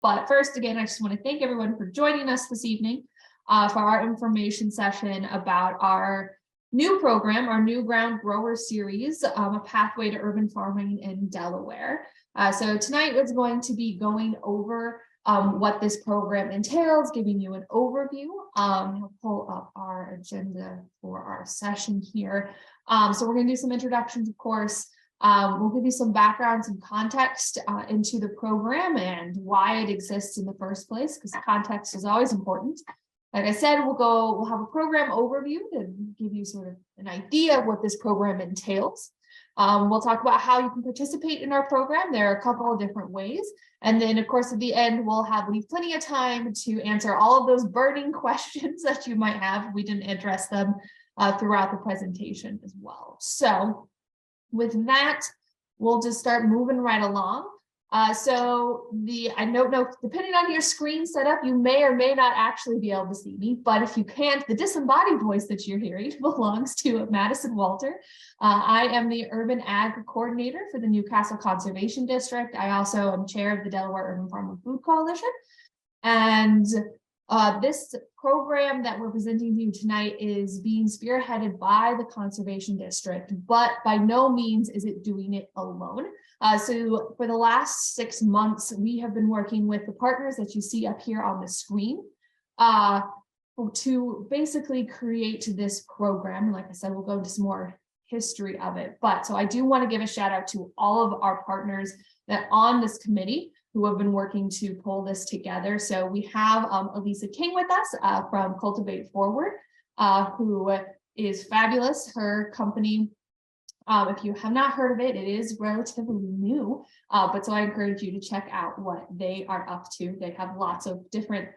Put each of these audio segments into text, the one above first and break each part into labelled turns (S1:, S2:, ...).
S1: But first, again, I just want to thank everyone for joining us this evening for our information session about our new program, our New Ground Grower Series, a pathway to urban farming in Delaware. So tonight is going to be going over what this program entails, giving you an overview. I'll pull up our agenda for our session here. So we're going to do some introductions, of course. We'll give you some background, some context into the program and why it exists in the first place, because context is always important. Like I said, we'll have a program overview to give you sort of an idea of what this program entails. We'll talk about how you can participate in our program. There are a couple of different ways. And then, of course, at the end, we'll leave plenty of time to answer all of those burning questions that you might have. We didn't address them throughout the presentation as well. So with that, we'll just start moving right along. I don't know, depending on your screen setup, you may or may not actually be able to see me, but if you can't, the disembodied voice that you're hearing belongs to Madison Walter. I am the Urban Ag Coordinator for the Newcastle Conservation District. I also am chair of the Delaware Urban Farm and Food Coalition. And this program that we're presenting to you tonight is being spearheaded by the Conservation District, but by no means is it doing it alone. So for the last 6 months, we have been working with the partners that you see up here on the screen to basically create this program. Like I said, we'll go into some more history of it. But so I do want to give a shout out to all of our partners that on this committee who have been working to pull this together. So we have Elisa King with us from Cultivate Forward, who is fabulous. Her company, if you have not heard of it, it is relatively new, but so I encourage you to check out what they are up to. They have lots of different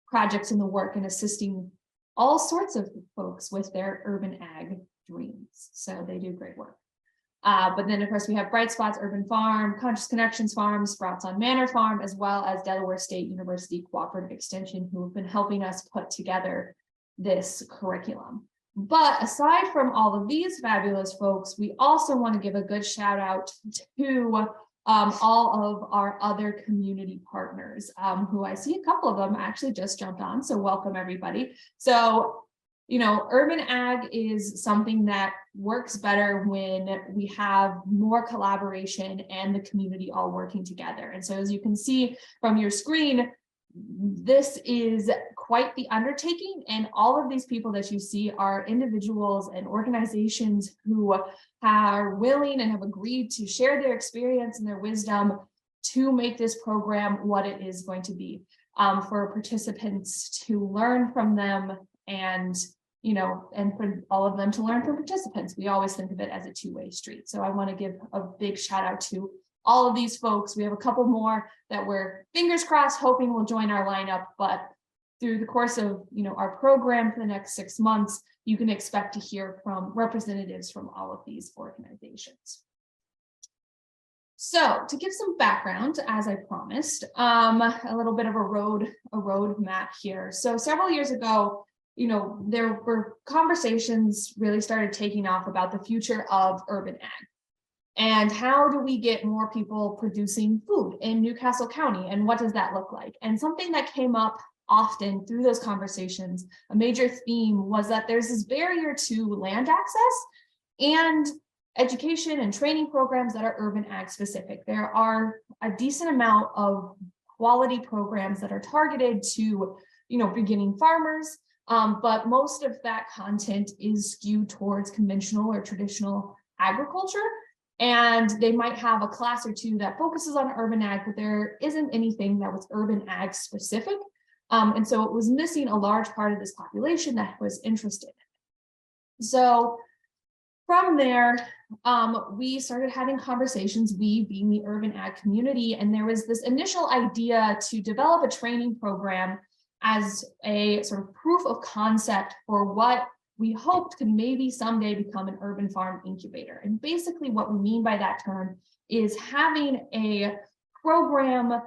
S1: projects in the work and assisting all sorts of folks with their urban ag dreams. So they do great work. But then, of course, we have Bright Spots Urban Farm, Conscious Connections Farm, Sprouts on Manor Farm, as well as Delaware State University Cooperative Extension, who have been helping us put together this curriculum. But aside from all of these fabulous folks, we also want to give a good shout out to all of our other community partners, who I see a couple of them actually just jumped on. So welcome, everybody. So, you know, urban ag is something that works better when we have more collaboration and the community all working together. And so as you can see from your screen, this is quite the undertaking, and all of these people that you see are individuals and organizations who are willing and have agreed to share their experience and their wisdom to make this program what it is going to be, for participants to learn from them, and and for all of them to learn from participants. We always think of it as a two-way street. So I want to give a big shout out to all of these folks. We have a couple more that we're fingers crossed hoping will join our lineup, but through the course of our program for the next 6 months, you can expect to hear from representatives from all of these organizations. So to give some background, as I promised, a little bit of a road map here. So several years ago, there were conversations really started taking off about the future of urban ag. And how do we get more people producing food in Newcastle County? And what does that look like? And something that came up often through those conversations, a major theme, was that there's this barrier to land access and education and training programs that are urban ag specific. There are a decent amount of quality programs that are targeted to, beginning farmers, but most of that content is skewed towards conventional or traditional agriculture. And they might have a class or two that focuses on urban ag, but there isn't anything that was urban ag specific. And so it was missing a large part of this population that was interested in it. So from there, we started having conversations, we being the urban ag community, and there was this initial idea to develop a training program as a sort of proof of concept for what we hoped could maybe someday become an urban farm incubator. And basically what we mean by that term is having a program,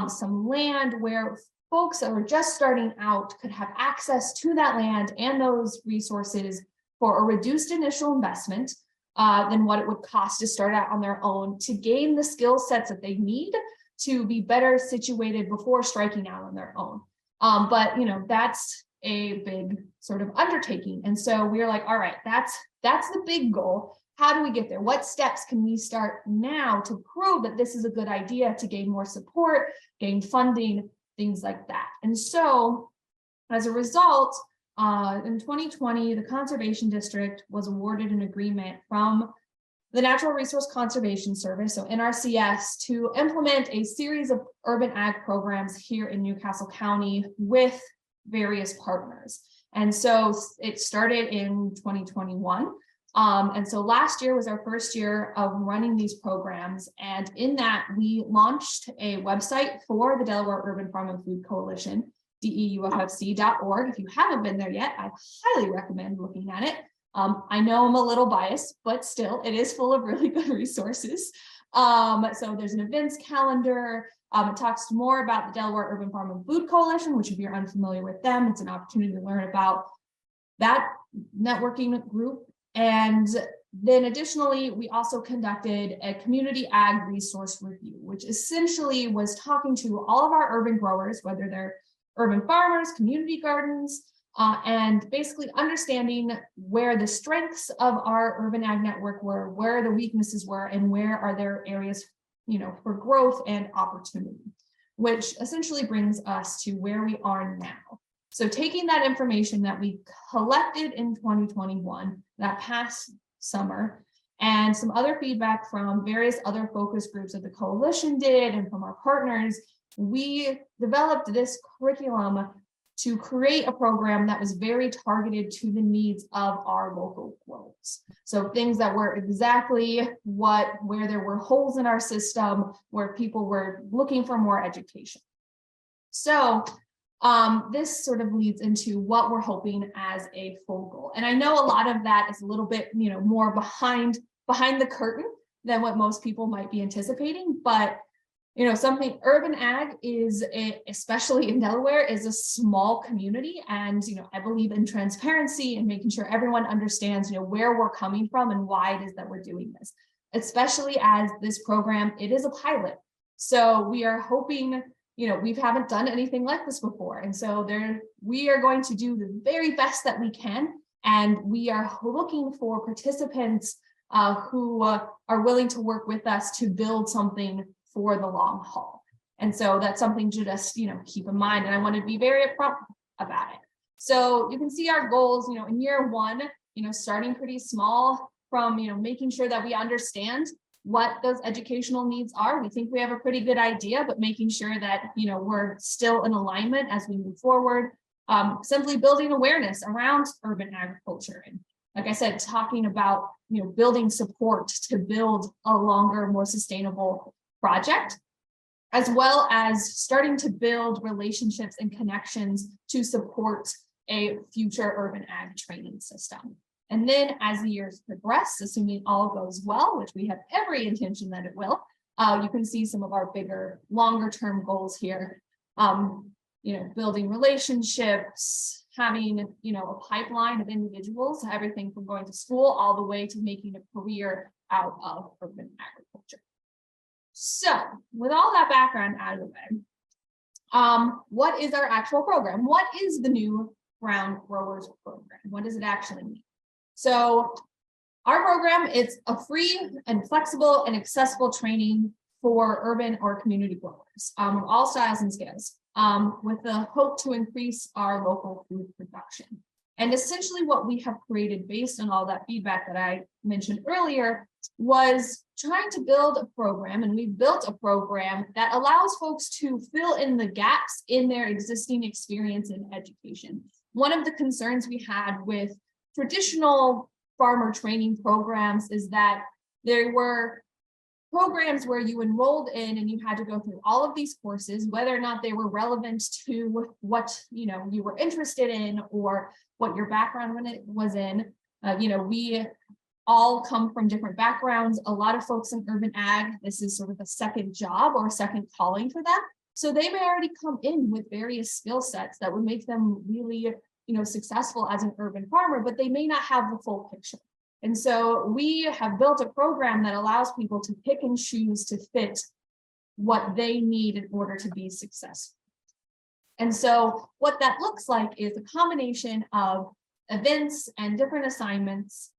S1: some land where folks that were just starting out could have access to that land and those resources for a reduced initial investment than what it would cost to start out on their own, to gain the skill sets that they need to be better situated before striking out on their own. But that's a big sort of undertaking. And so we're like, all right, that's the big goal. How do we get there? What steps can we start now to prove that this is a good idea, to gain more support, gain funding, things like that? And so as a result, in 2020, the Conservation District was awarded an agreement from the Natural Resource Conservation Service, so NRCS, to implement a series of urban ag programs here in Newcastle County with various partners. And so it started in 2021. And so last year was our first year of running these programs. And in that, we launched a website for the Delaware Urban Farm and Food Coalition, deufc.org. If you haven't been there yet, I highly recommend looking at it. I know I'm a little biased, but still, it is full of really good resources. So there's an events calendar. It talks more about the Delaware Urban Farm and Food Coalition, which if you're unfamiliar with them, it's an opportunity to learn about that networking group. And then additionally, we also conducted a community ag resource review, which essentially was talking to all of our urban growers, whether they're urban farmers, community gardens, and basically understanding where the strengths of our urban ag network were, where the weaknesses were, and where are there areas, for growth and opportunity, which essentially brings us to where we are now. So taking that information that we collected in 2021, that past summer, and some other feedback from various other focus groups that the coalition did and from our partners, we developed this curriculum to create a program that was very targeted to the needs of our local growers. So things that were exactly where there were holes in our system, where people were looking for more education. So this sort of leads into what we're hoping as a full goal. And I know a lot of that is a little bit, more behind the curtain than what most people might be anticipating, but something urban ag is, especially in Delaware, is a small community. And, I believe in transparency and making sure everyone understands, where we're coming from and why it is that we're doing this, especially as this program, it is a pilot. So we are hoping, we haven't done anything like this before. And so we are going to do the very best that we can. And we are looking for participants who are willing to work with us to build something for the long haul. And so that's something to just, keep in mind. And I want to be very upfront about it. So you can see our goals, in year one, starting pretty small from, making sure that we understand what those educational needs are. We think we have a pretty good idea, but making sure that, we're still in alignment as we move forward. Simply building awareness around urban agriculture. And like I said, talking about, building support to build a longer, more sustainable project, as well as starting to build relationships and connections to support a future urban ag training system. And then as the years progress, assuming all goes well, which we have every intention that it will, you can see some of our bigger, longer term goals here. Building relationships, having, a pipeline of individuals, everything from going to school all the way to making a career out of urban agriculture. So with all that background out of the way, what is our actual program? What is the new Ground Growers program? What does it actually mean? So our program is a free and flexible and accessible training for urban or community growers of all styles and scales, with the hope to increase our local food production. And essentially what we have created based on all that feedback that I mentioned earlier was trying to build a program, and we built a program that allows folks to fill in the gaps in their existing experience in education. One of the concerns we had with traditional farmer training programs is that there were programs where you enrolled in and you had to go through all of these courses, whether or not they were relevant to what you were interested in or what your background when it was in. We all come from different backgrounds. A lot of folks in urban ag, this is sort of a second job or a second calling for them. So they may already come in with various skill sets that would make them really, successful as an urban farmer, but they may not have the full picture. And so we have built a program that allows people to pick and choose to fit what they need in order to be successful. And so what that looks like is a combination of events and different assignments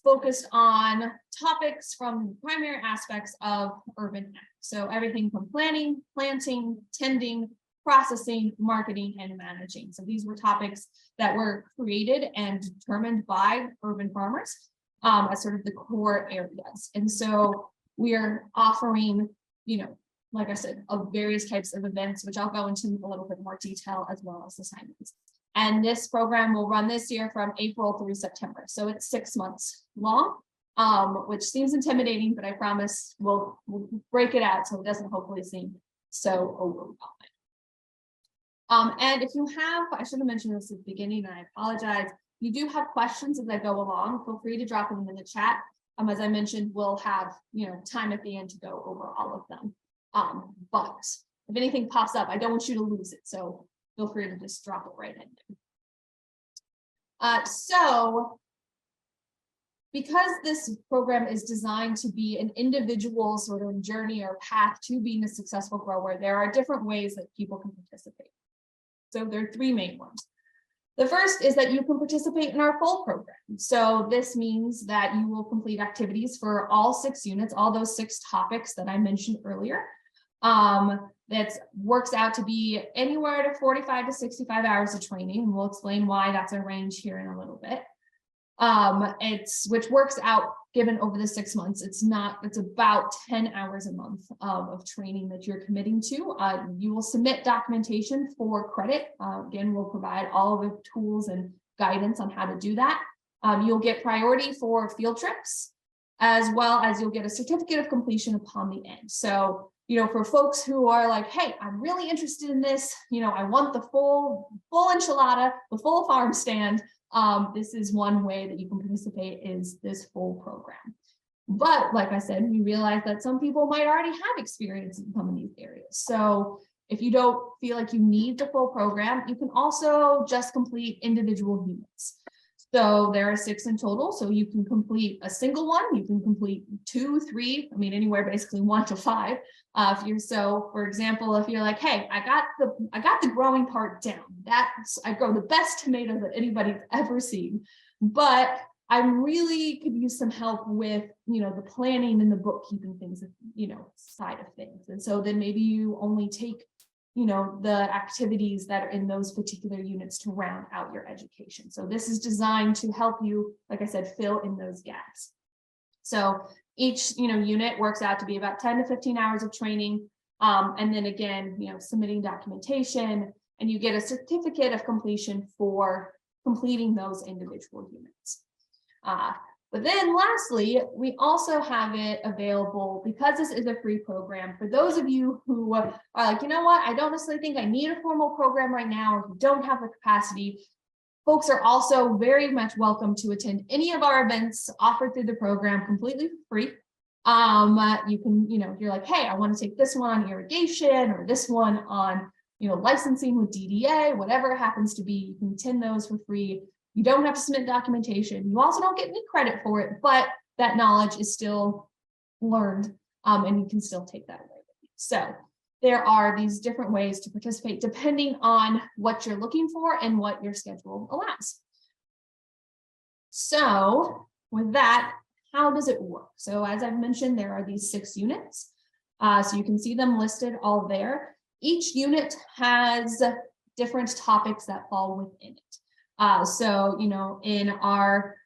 S1: focused on topics from primary aspects of urban ag. So everything from planning, planting, tending, processing, marketing, and managing. So these were topics that were created and determined by urban farmers as sort of the core areas. And so we are offering, like I said, of various types of events, which I'll go into a little bit more detail, as well as assignments. And this program will run this year from April through September. So it's 6 months long, which seems intimidating, but I promise we'll break it out so it doesn't hopefully seem so overwhelming. And if you have, I should have mentioned this at the beginning, and I apologize. If you do have questions as I go along, feel free to drop them in the chat. As I mentioned, we'll have time at the end to go over all of them. But if anything pops up, I don't want you to lose it. So feel free to just drop it right in there. So because this program is designed to be an individual sort of journey or path to being a successful grower, there are different ways that people can participate. So there are 3 main ones. The first is that you can participate in our full program. So this means that you will complete activities for all 6 units, all those 6 topics that I mentioned earlier. That works out to be anywhere to 45 to 65 hours of training, and we'll explain why that's a range here in a little bit. Which works out, given over the 6 months, it's about 10 hours a month of training that you're committing to. You will submit documentation for credit. Again, we'll provide all of the tools and guidance on how to do that. You'll get priority for field trips, as well as you'll get a certificate of completion upon the end. So, for folks who are like, hey, I'm really interested in this, I want the full enchilada, the full farm stand. This is one way that you can participate, is this full program. But like I said, we realize that some people might already have experience in some of these areas. So if you don't feel like you need the full program, you can also just complete individual units. So there are 6 in total. So you can complete a single one, you can complete 2, 3, anywhere basically 1 to 5. For example, if you're like, hey, I got the growing part down. I grow the best tomatoes that anybody's ever seen, but I really could use some help with, the planning and the bookkeeping things, side of things. And so then maybe you only take the activities that are in those particular units to round out your education. So this is designed to help you, like I said, fill in those gaps. So each, unit works out to be about 10 to 15 hours of training. And then again, submitting documentation, and you get a certificate of completion for completing those individual units. But then lastly, we also have it available, because this is a free program, for those of you who are like, you know what, I don't necessarily think I need a formal program right now, or who don't have the capacity. Folks are also very much welcome to attend any of our events offered through the program completely for free. You can, if you're like, hey, I want to take this one on irrigation, or this one on, licensing with DDA, whatever it happens to be, you can attend those for free. You don't have to submit documentation. You also don't get any credit for it, but that knowledge is still learned, and you can still take that away with you. So there are these different ways to participate depending on what you're looking for and what your schedule allows. So with that, how does it work? So as I've mentioned, there are these 6 units. So you can see them listed all there. Each unit has different topics that fall within it. So, in our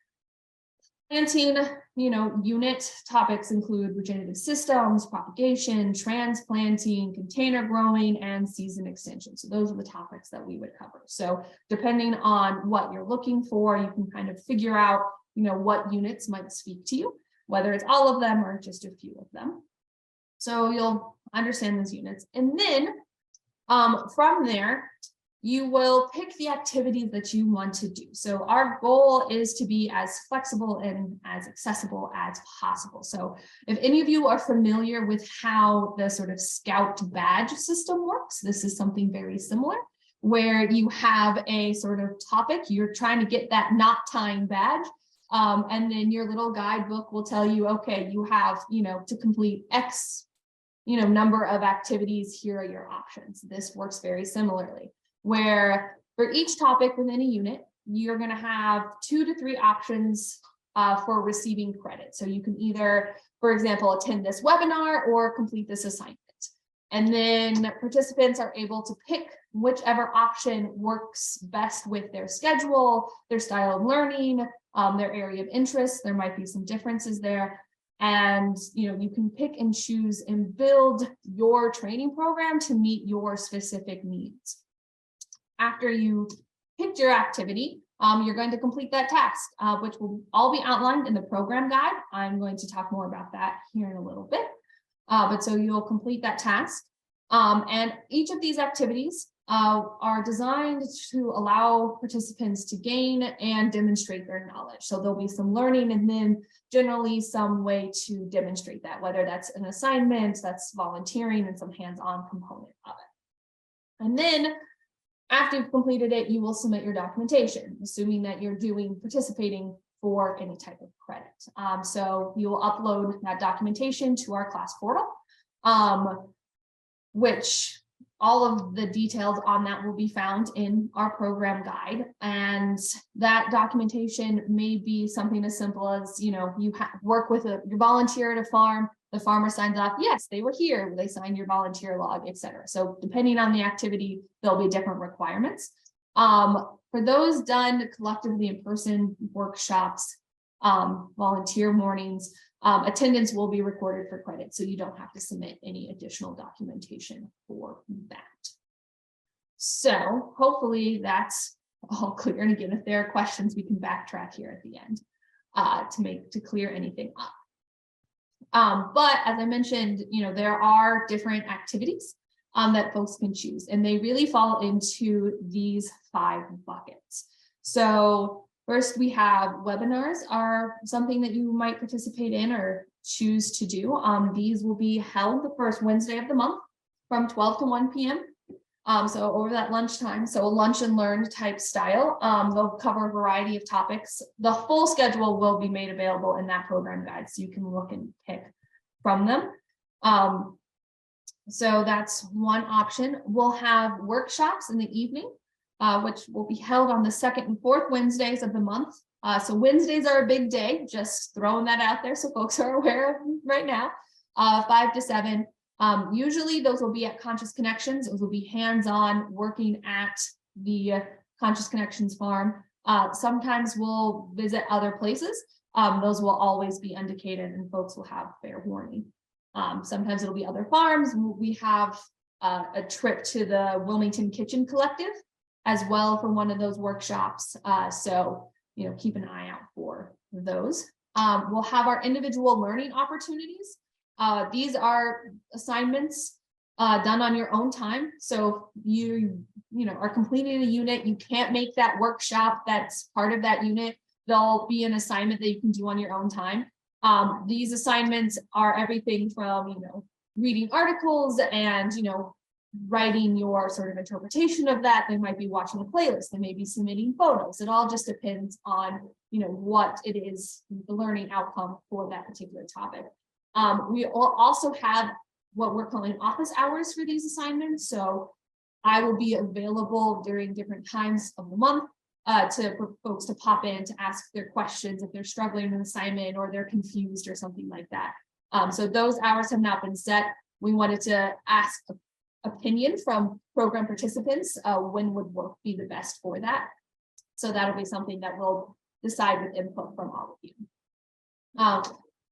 S1: planting, unit, topics include regenerative systems, propagation, transplanting, container growing, and season extension. So those are the topics that we would cover. So depending on what you're looking for, you can kind of figure out, what units might speak to you, whether it's all of them or just a few of them. So you'll understand those units. And then from there, you will pick the activities that you want to do. So our goal is to be as flexible and as accessible as possible. So if any of you are familiar with how the sort of Scout badge system works, this is something very similar, where you have a sort of topic, you're trying to get that knot tying badge. And then your little guidebook will tell you, okay, you have, to complete X, number of activities, here are your options. This works very similarly, where for each topic within a unit, you're going to have 2 to 3 options for receiving credit. So you can either, for example, attend this webinar or complete this assignment. And then participants are able to pick whichever option works best with their schedule, their style of learning, their area of interest. There might be some differences there. And you can pick and choose and build your training program to meet your specific needs. After you picked your activity, you're going to complete that task, which will all be outlined in the program guide. I'm going to talk more about that here in a little bit. But so you'll complete that task. And each of these activities are designed to allow participants to gain and demonstrate their knowledge. So there'll be some learning and then generally some way to demonstrate that, whether that's an assignment, that's volunteering, and some hands-on component of it. And then after you've completed it, you will submit your documentation, assuming that you're participating for any type of credit. So you will upload that documentation to our class portal, which all of the details on that will be found in our program guide. And that documentation may be something as simple as, you work with you volunteer at a farm, the farmer signs off, yes, they were here, they signed your volunteer log, etc. So depending on the activity, there'll be different requirements. For those done collectively in person, workshops, volunteer mornings, attendance will be recorded for credit, so you don't have to submit any additional documentation for that. So hopefully that's all clear. And again, if there are questions, we can backtrack here at the end to clear anything up. But as I mentioned, there are different activities that folks can choose, and they really fall into these 5 buckets. So first, we have webinars are something that you might participate in or choose to do. These will be held the first Wednesday of the month from 12 to 1 p.m. So over that lunchtime, so a lunch and learn type style. They'll cover a variety of topics. The full schedule will be made available in that program guide, so you can look and pick from them. So that's one option. We'll have workshops in the evening, which will be held on the 2nd and 4th Wednesdays of the month. So Wednesdays are a big day, just throwing that out there so folks are aware of right now, 5 to 7. Usually those will be at Conscious Connections. Those will be hands-on working at the Conscious Connections farm. Sometimes we'll visit other places. Those will always be indicated and folks will have fair warning. Sometimes it'll be other farms. We have a trip to the Wilmington Kitchen Collective as well for one of those workshops. So, keep an eye out for those. We'll have our individual learning opportunities. These are assignments done on your own time. So you are completing a unit, you can't make that workshop that's part of that unit. There'll be an assignment that you can do on your own time. These assignments are everything from, reading articles and, writing your sort of interpretation of that. They might be watching a playlist, they may be submitting photos. It all just depends on, what it is, the learning outcome for that particular topic. We will also have what we're calling office hours for these assignments. So I will be available during different times of the month for folks to pop in to ask their questions if they're struggling with an assignment or they're confused or something like that. So those hours have not been set. We wanted to ask opinion from program participants, when would work be the best for that. So that'll be something that we'll decide with input from all of you.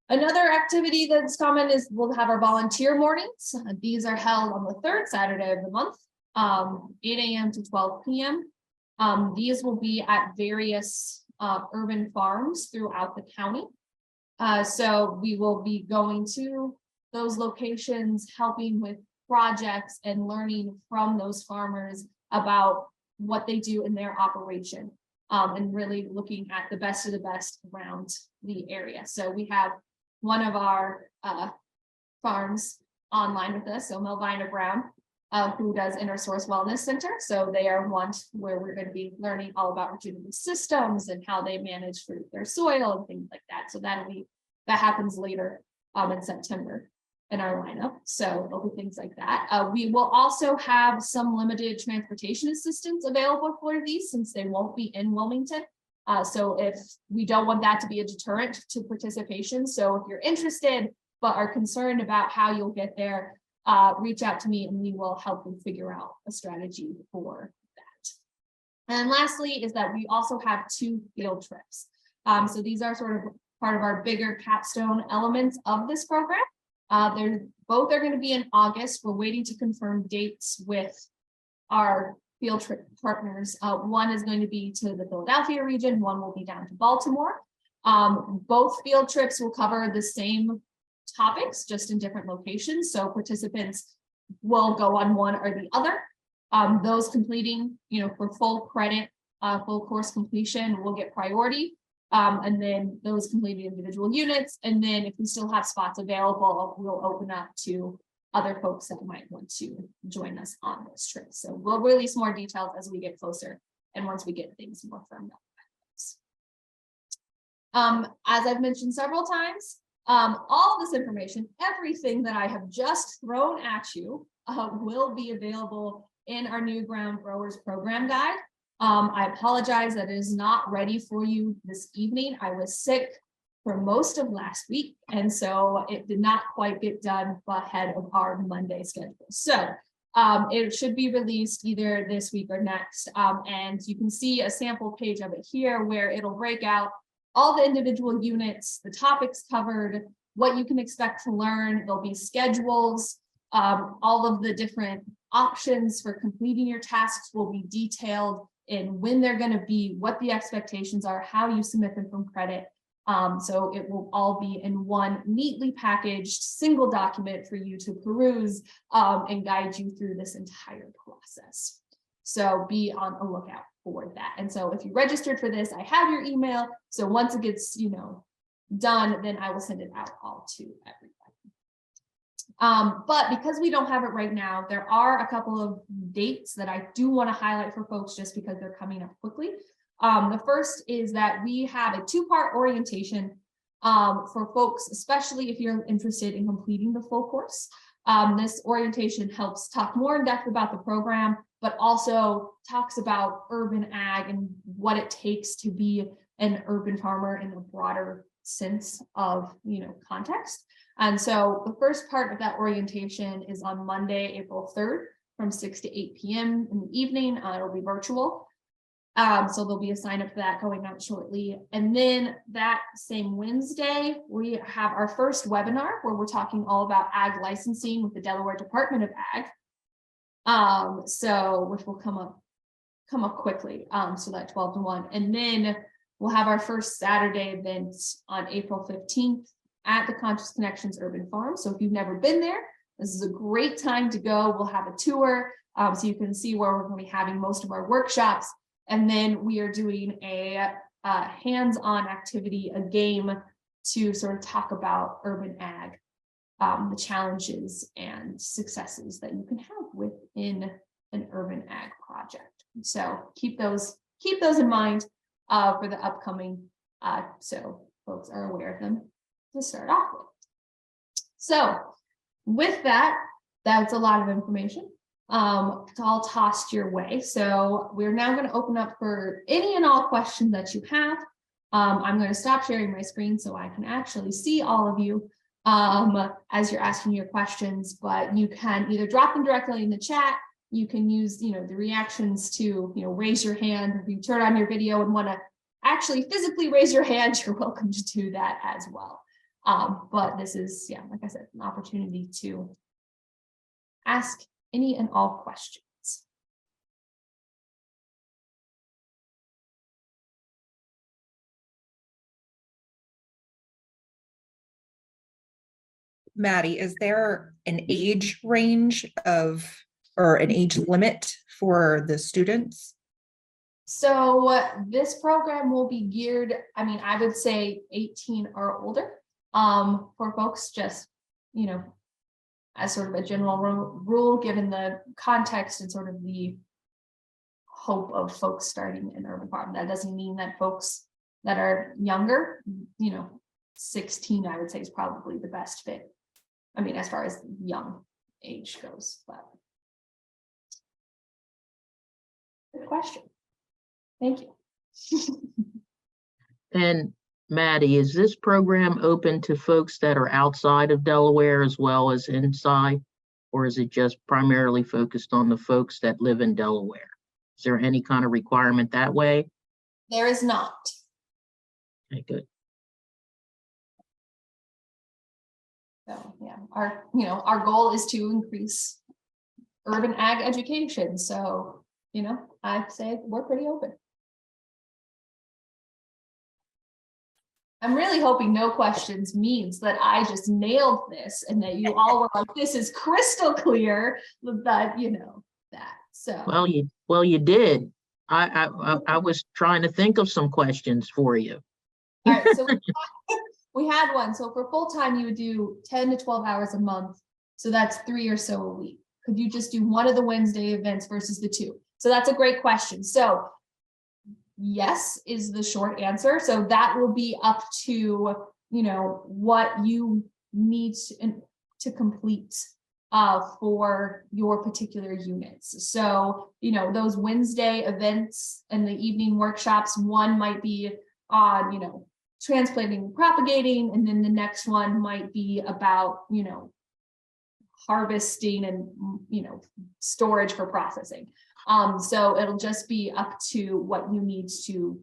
S1: Another activity that's common is we'll have our volunteer mornings. These are held on the 3rd Saturday of the month, 8 a.m. to 12 p.m. These will be at various urban farms throughout the county. So we will be going to those locations, helping with projects and learning from those farmers about what they do in their operation, and really looking at the best of the best around the area. So we have one of our farms online with us, so Melvina Brown, who does Inner Source Wellness Center. So they are one where we're going to be learning all about regenerative systems and how they manage their soil and things like that. So that happens later in September. in our lineup. So there'll be things like that. We will also have some limited transportation assistance available for these since they won't be in Wilmington. So if we don't want that to be a deterrent to participation. So if you're interested, but are concerned about how you'll get there, reach out to me and we will help you figure out a strategy for that. And lastly is that we also have 2 field trips. So these are sort of part of our bigger capstone elements of this program. Both are going to be in August. We're waiting to confirm dates with our field trip partners. One is going to be to the Philadelphia region, one will be down to Baltimore. Both field trips will cover the same topics, just in different locations. So participants will go on one or the other. Those completing, for full credit, full course completion will get priority. And then those completing individual units. And then if we still have spots available, we'll open up to other folks that might want to join us on those trips. So we'll release more details as we get closer and once we get things more firmed up. As I've mentioned several times, all this information, everything that I have just thrown at you will be available in our New Ground Growers Program Guide. I apologize that it is not ready for you this evening. I was sick for most of last week, and so it did not quite get done ahead of our Monday schedule. So it should be released either this week or next. And you can see a sample page of it here where it'll break out all the individual units, the topics covered, what you can expect to learn. There'll be schedules, all of the different options for completing your tasks will be detailed in when they're going to be, what the expectations are, how you submit them from credit. So it will all be in one neatly packaged single document for you to peruse and guide you through this entire process. So be on the lookout for that. And so if you registered for this, I have your email. So once it gets, done, then I will send it out all to everybody. But because we don't have it right now, there are a couple of dates that I do want to highlight for folks just because they're coming up quickly. The first is that we have a 2-part orientation for folks, especially if you're interested in completing the full course. This orientation helps talk more in depth about the program, but also talks about urban ag and what it takes to be an urban farmer in the broader sense of, context. And so the first part of that orientation is on Monday, April 3rd from 6 to 8 p.m. in the evening. It'll be virtual. So there'll be a sign up for that going out shortly. And then that same Wednesday, we have our first webinar where we're talking all about ag licensing with the Delaware Department of Ag. Which will come up quickly. So that 12 to 1. And then we'll have our first Saturday event on April 15th at the Conscious Connections Urban Farm. So if you've never been there, this is a great time to go. We'll have a tour so you can see where we're going to be having most of our workshops. And then we are doing a hands-on activity, a game to sort of talk about urban ag, the challenges and successes that you can have within an urban ag project. So keep those in mind for the upcoming, so folks are aware of them to start off with. So with that, that's a lot of information. It's all tossed your way. So we're now going to open up for any and all questions that you have. I'm going to stop sharing my screen so I can actually see all of you as you're asking your questions, but you can either drop them directly in the chat. You can use, the reactions to, raise your hand. If you turn on your video and want to actually physically raise your hand, you're welcome to do that as well. But this is, like I said, an opportunity to ask any and all questions.
S2: Maddie, is there an age range or an age limit for the students?
S1: So this program will be geared, I would say 18 or older for folks, just, as sort of a general rule, given the context and sort of the hope of folks starting an urban farm. That doesn't mean that folks that are younger, 16, I would say is probably the best fit I mean, as far as young age goes, but. Good question. Thank you.
S3: And Maddie, is this program open to folks that are outside of Delaware as well as inside? Or is it just primarily focused on the folks that live in Delaware? Is there any kind of requirement that way?
S1: There is not.
S3: Okay, good.
S1: So yeah, our goal is to increase urban ag education. So, I'd say we're pretty open. I'm really hoping no questions means that I just nailed this and that you all were like, this is crystal clear that, that. So.
S3: Well, you did. I was trying to think of some questions for you.
S1: All right, so we had one. So for full time, you would do 10 to 12 hours a month. So that's 3 or so a week. Could you just do one of the Wednesday events versus the 2? So that's a great question. So yes is the short answer. So that will be up to, what you need to complete for your particular units. So, those Wednesday events and the evening workshops, one might be on, transplanting and propagating, and then the next one might be about, harvesting and, storage for processing. So it'll just be up to what you need to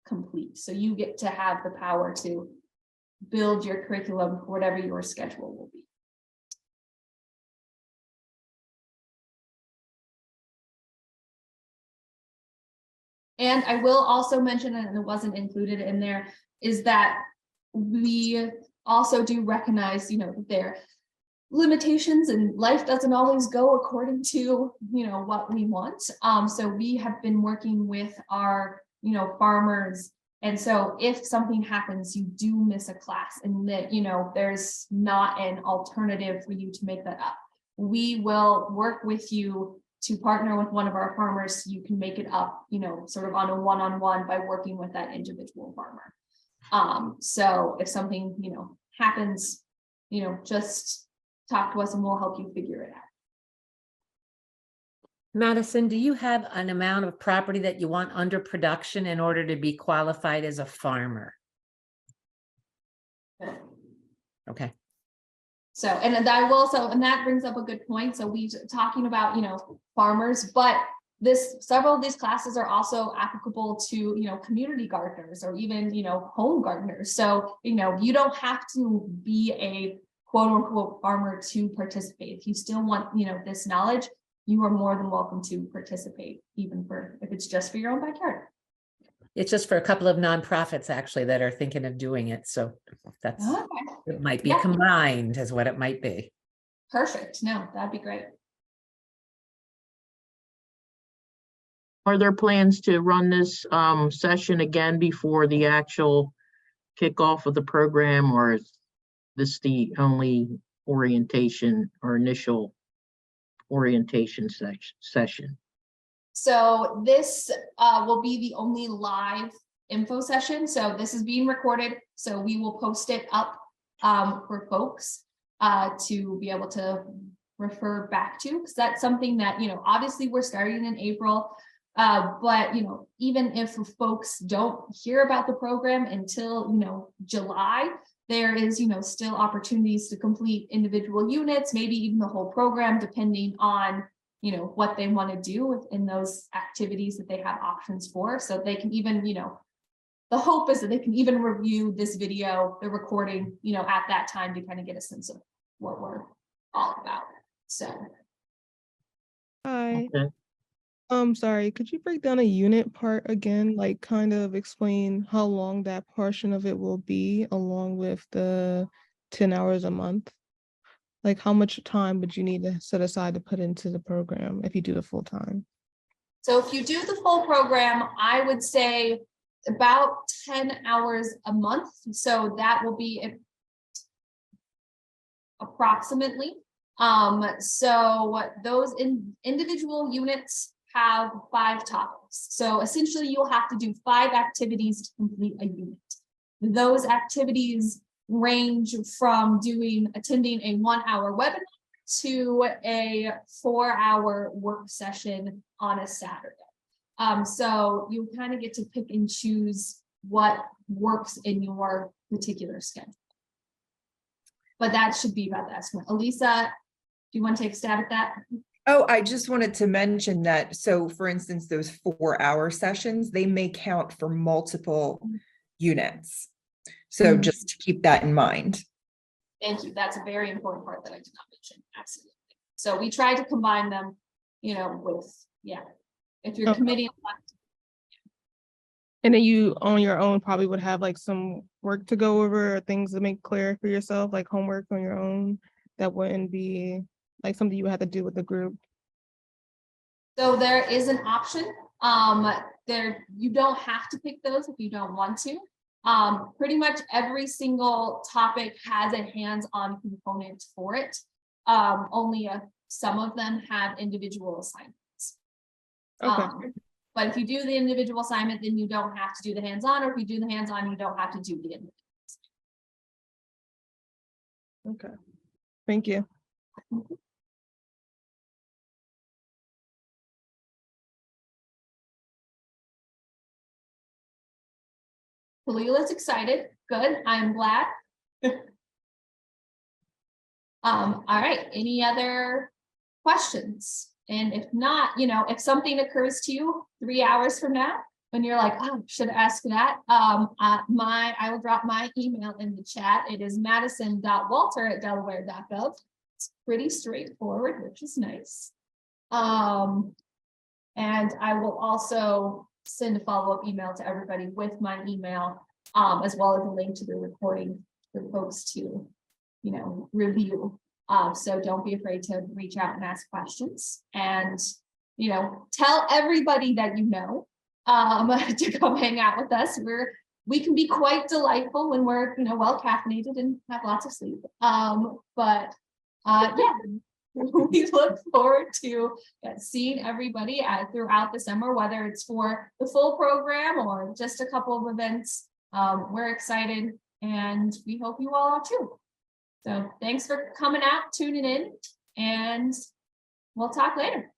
S1: complete. So you get to have the power to build your curriculum for whatever your schedule will be. And I will also mention, and it wasn't included in there, is that we also do recognize, their limitations, and life doesn't always go according to, what we want. So we have been working with our, farmers. And so if something happens, you do miss a class and that, there's not an alternative for you to make that up. We will work with you to partner with one of our farmers so you can make it up, sort of on a one-on-one by working with that individual farmer. So if something, happens, just talk to us and we'll help you figure it out.
S4: Madison, do you have an amount of property that you want under production in order to be qualified as a farmer? Okay.
S1: So, and that brings up a good point. So we talking about, farmers, but several of these classes are also applicable to, community gardeners or even, home gardeners. So, you don't have to be a quote unquote farmer to participate. If you still want, this knowledge, you are more than welcome to participate, even if it's just for your own backyard.
S4: It's just for a couple of nonprofits actually that are thinking of doing it. So that's, it might be combined as what it might be.
S1: Perfect. No, that'd be great.
S3: Are there plans to run this session again before the actual kickoff of the program, or is this the only orientation or initial orientation session?
S1: So this will be the only live info session. So this is being recorded. So we will post it up for folks to be able to refer back to, because that's something that, obviously we're starting in April. But, even if folks don't hear about the program until, July, there is, still opportunities to complete individual units, maybe even the whole program, depending on, what they want to do within those activities that they have options for. So they can even, the hope is that they can even review this video, the recording, at that time to kind of get a sense of what we're all about. So.
S5: Hi.
S3: Okay.
S5: Sorry, could you break down a unit part again? Like kind of explain how long that portion of it will be along with the 10 hours a month? Like how much time would you need to set aside to put into the program if you do the full time?
S1: So if you do the full program, I would say about 10 hours a month. So that will be approximately. So those individual units have 5 topics. So essentially you'll have to do 5 activities to complete a unit. Those activities range from attending a 1-hour webinar to a 4-hour work session on a Saturday. So you kind of get to pick and choose what works in your particular schedule. But that should be about the estimate. Elisa, do you want to take a stab at that?
S2: Oh, I just wanted to mention that. So for instance, those 4-hour sessions, they may count for multiple units. So just to keep that in mind.
S1: Thank you. That's a very important part that I did not mention. Absolutely. So we try to combine them, with, if your
S5: Okay.
S1: committee.
S5: And then you on your own probably would have like some work to go over or things to make clear for yourself, like homework on your own that wouldn't be like something you had to do with the group.
S1: So there is an option. You don't have to pick those if you don't want to. Pretty much every single topic has a hands-on component for it. Only some of them have individual assignments.
S5: Okay.
S1: But if you do the individual assignment, then you don't have to do the hands-on, or if you do the hands-on, you don't have to do the individual.
S5: Okay. Thank you.
S1: Kalila's excited. Good. I'm glad. All right. Any other questions? And if not, if something occurs to you 3 hours from now, when you're like, oh, should ask that, I will drop my email in the chat. It is madison.walter@delaware.gov. It's pretty straightforward, which is nice. And I will also send a follow-up email to everybody with my email, as well as a link to the recording for folks to, review. So don't be afraid to reach out and ask questions, and, tell everybody that to come hang out with us. We can be quite delightful when we're, well caffeinated and have lots of sleep. We look forward to seeing everybody throughout the summer, whether it's for the full program or just a couple of events. We're excited, and we hope you all are too. So thanks for coming out, tuning in, and we'll talk later.